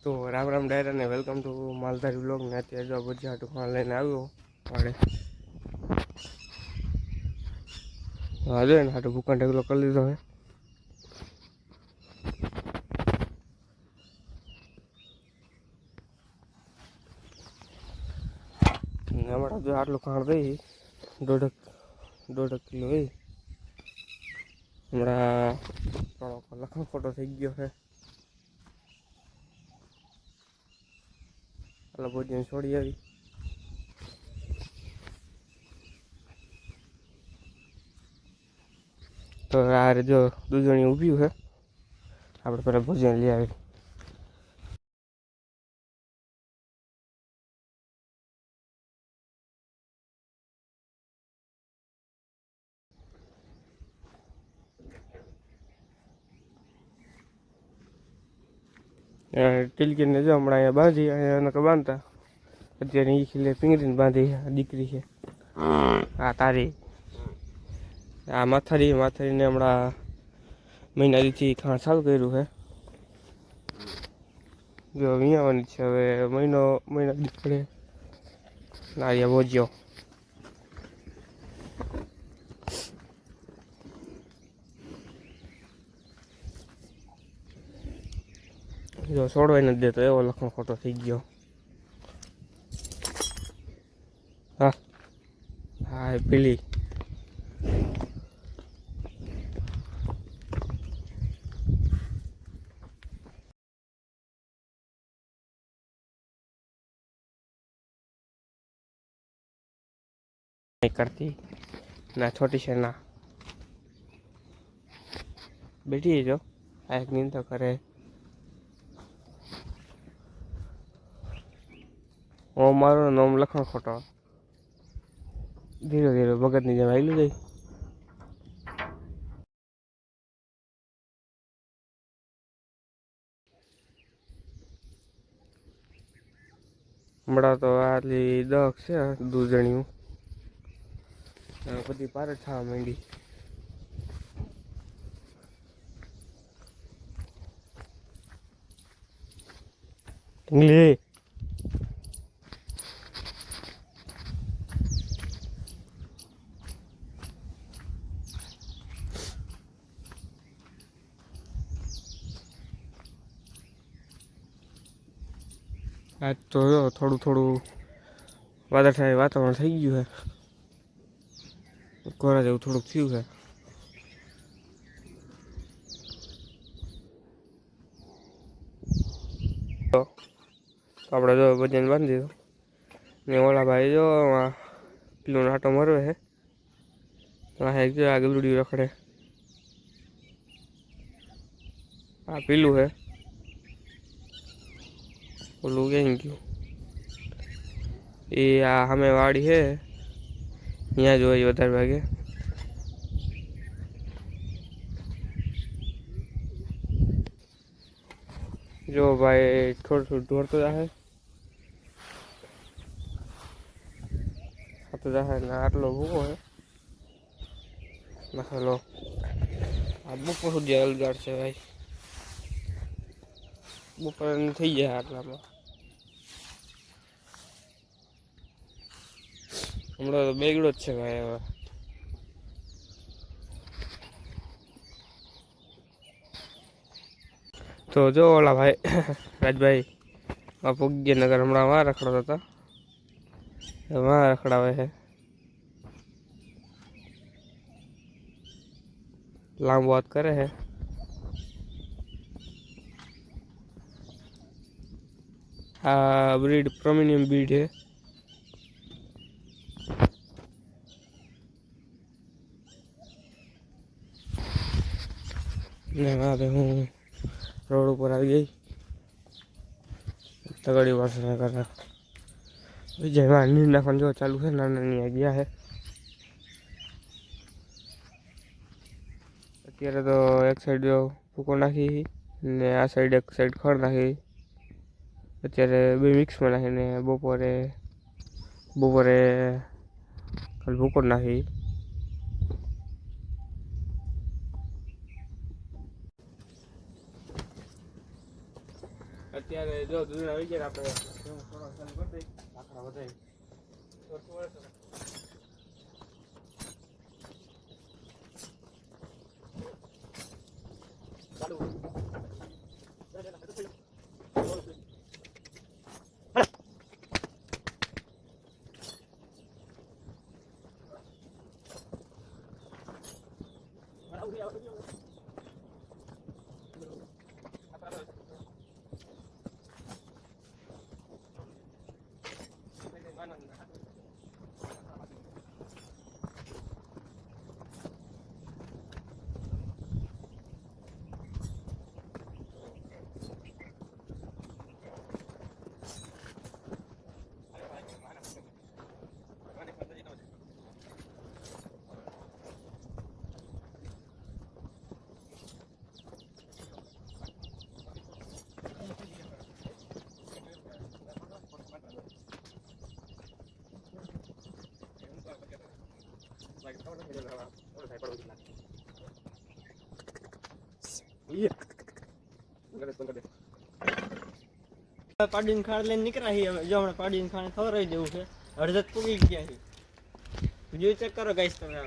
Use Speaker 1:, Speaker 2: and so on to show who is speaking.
Speaker 1: तो राम राम डायरा ने welcome to Maldhari blog ने अत्यारे जो भजिया टूंका लईने आव्यो वाड़े हाजे ने हाटो भूखा ढेकलो कर लीधो है। हमारा जो आटलो खाण रही दौड़ किलो है हमारा लखन फोटो थी गयो है। अलग भोजन छोड़ी आई तो यार जो दूजणी ऊभी है આપણે પેલા ભોજન લઈ આવી। ટિલકીને જો હમણાં અહીંયા બાંધી અહીંયા નકર બાંધતા અત્યારે એ ખીલે પીંગળીને બાંધી દીકરી છે આ તારી આ માથારીને હમણાં મહિના દીથી ખાણ ચાલુ કર્યું છે। જો વિયાવાની છે હવે મહિના દી પડે નારિયા ભોજ્યો જો છોડવાય નથી દેતો એવો લખણ ખોટો થઈ ગયો। હા હા પેલી नहीं करती ना छोटी से ना बैठी है जो एक नींद तो करे ओ मारो नाम लखन खोटो धीरे धीरे भगत नहीं जमाई ली गई। हमारा तो आटली दख से दूजणियों बधी पार थवा માંડી। ढींगली आज तो थोड़ू थोड़ू वादळछाયું वातावरण થઈ ગયું है कोरा जेवुं થોડુંક થયું है। तो આપણે જો વજન બાંધી દીધો ને ઓલા ભાઈ જો પેલો નાટો મરવે છે આ એક જો આગળ ઉડી રખડે આ પેલું है ઓલું ક્યાં ગયું એ આ સામે વાડી છે ત્યાં જોઈ વધારે ભાગે जो भाई थोड़ा थोड़ा ढोरतो जाए तो जाए ना आटलो भूको है मसालो आ बपोर सुधी अलगाड़ से भाई बपोर थी जाए आटला में हमणा तो बेगड़ो ज छे भाई हवे तो जो ओला भाई राजभाई पुग्य नगर हमारा वहाँ रखड़ा था वहाँ रखड़ावे है लांब बात करे है आ ब्रीड प्रोमिनियम ब्रीड है ने वहाँ पे हूँ रोड ऊपर आ गई तगड़ी वर्षा कर विजय नींद नाखन जो चालू है ना नहीं आ गया है अत्यारे तो एक साइड जो फूको नाखी ने आ साइड एक साइड खड़ नाखी अत्यारे बे मिक्स में नाखी ने बपोरे बपोरे कल फूको नाखी અત્યારે અત્યારે જો દૂધ આવી ગયા આપણે થોડો ચાલુ કરી દઈએ લાકડા વધારે
Speaker 2: પાડીને ખાડ લઈને નીકળ્યા છીએ હવે. જો હમણાં પાડીને ખાને ખવડાવી દેવું છે. અડધા પૂરી ગયા છે. વિડીયો ચેક કરો ગાઈસ તમે.